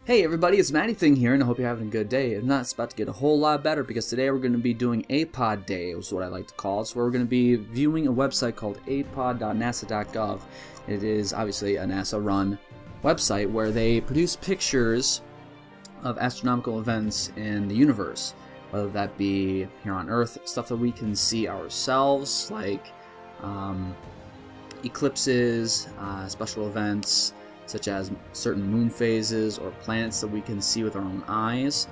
Hey everybody, it's Matty Thing here, and I hope you're having a good day. If not, it's about to get a whole lot better because today we're going to be doing Apod Day, is what I like to call it. So we're going to be viewing a website called apod.nasa.gov. It is obviously a NASA-run website where they produce pictures of astronomical events in the universe, whether that be here on Earth, stuff that we can see ourselves, like eclipses, special events, such as certain moon phases or planets that we can see with our own eyes,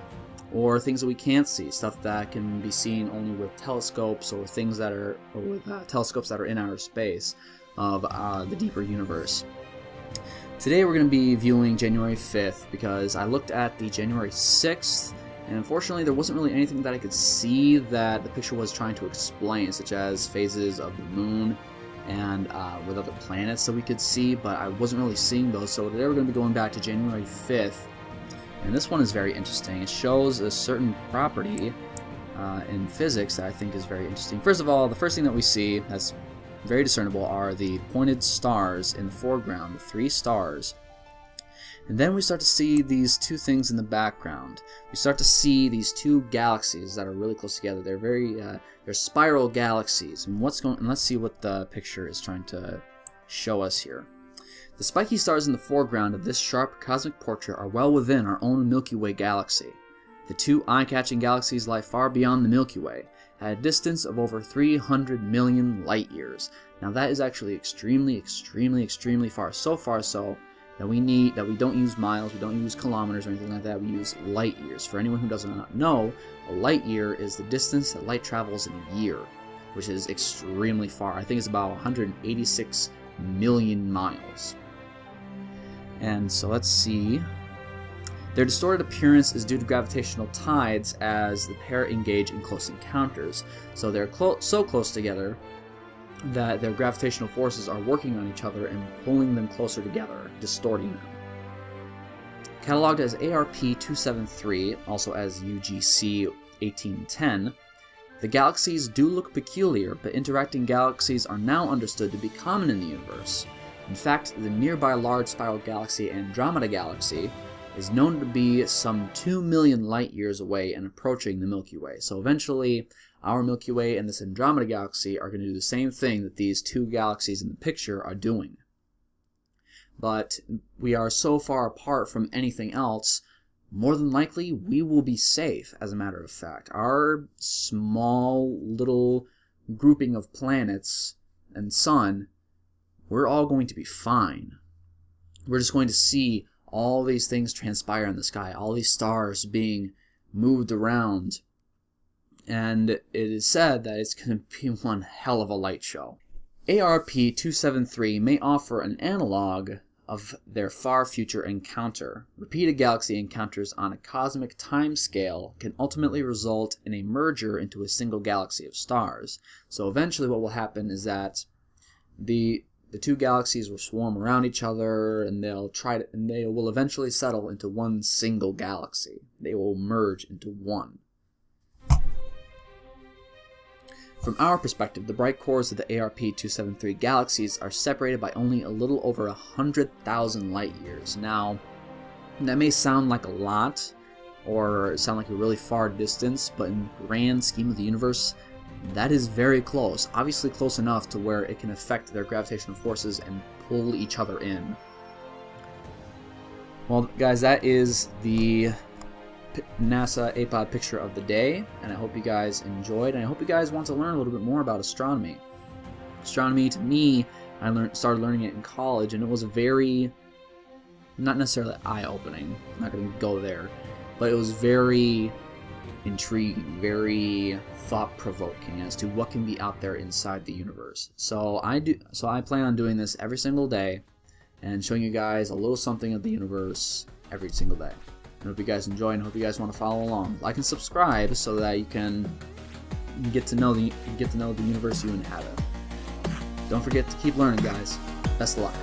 or things that we can't see, stuff that can be seen only with telescopes or things that are telescopes that are in outer space of the deeper universe. Today we're going to be viewing January 5th because I looked at the January 6th, and unfortunately there wasn't really anything that I could see that the picture was trying to explain, such as phases of the moon and with other planets that we could see, but I wasn't really seeing those. So today we're going to be going back to January 5th, and this one is very interesting. It shows a certain property in physics that I think is very interesting. First of all, the first thing that we see that's very discernible are the pointed stars in the foreground, the 3 stars. And then we start to see these 2 things in the background. We start to see these 2 galaxies that are really close together. They're they're spiral galaxies. And let's see what the picture is trying to show us here. The spiky stars in the foreground of this sharp cosmic portrait are well within our own Milky Way galaxy. The 2 eye-catching galaxies lie far beyond the Milky Way, at a distance of over 300 million light years. Now that is actually extremely far. So far so that we don't use miles, we don't use kilometers or anything like that, we use light years. For anyone who does not know, a light year is the distance that light travels in a year, which is extremely far. I think it's about 186 million miles. And so let's see. Their distorted appearance is due to gravitational tides as the pair engage in close encounters. So they're so close together that their gravitational forces are working on each other and pulling them closer together, distorting them. Cataloged as ARP-273, also as UGC-1810, the galaxies do look peculiar, but interacting galaxies are now understood to be common in the universe. In fact, the nearby large spiral galaxy Andromeda Galaxy is known to be some 2 million light years away and approaching the Milky Way. So eventually, our Milky Way and this Andromeda Galaxy are going to do the same thing that these 2 galaxies in the picture are doing. But we are so far apart from anything else, more than likely we will be safe, as a matter of fact. Our small little grouping of planets and sun, we're all going to be fine. We're just going to see all these things transpire in the sky, all these stars being moved around. And it is said that it's going to be one hell of a light show. ARP-273 may offer an analog of their far future encounter. Repeated galaxy encounters on a cosmic time scale can ultimately result in a merger into a single galaxy of stars. So eventually what will happen is that the 2 galaxies will swarm around each other, and they will eventually settle into one single galaxy. They will merge into one. From our perspective, the bright cores of the ARP-273 galaxies are separated by only a little over 100,000 light years. Now, that may sound like a lot, or sound like a really far distance, but in the grand scheme of the universe, that is very close. Obviously close enough to where it can affect their gravitational forces and pull each other in. Well, guys, that is the NASA Apod picture of the day, and I hope you guys enjoyed, and I hope you guys want to learn a little bit more about astronomy. Astronomy, to me, I started learning it in college, and it was very, not necessarily eye-opening, I'm not going to go there, but it was very intriguing, very thought-provoking as to what can be out there inside the universe. So I plan on doing this every single day and showing you guys a little something of the universe every single day. I hope you guys enjoy, and hope you guys want to follow along. Like and subscribe so that you can get to know the universe you inhabit. Don't forget to keep learning, guys. Best of luck.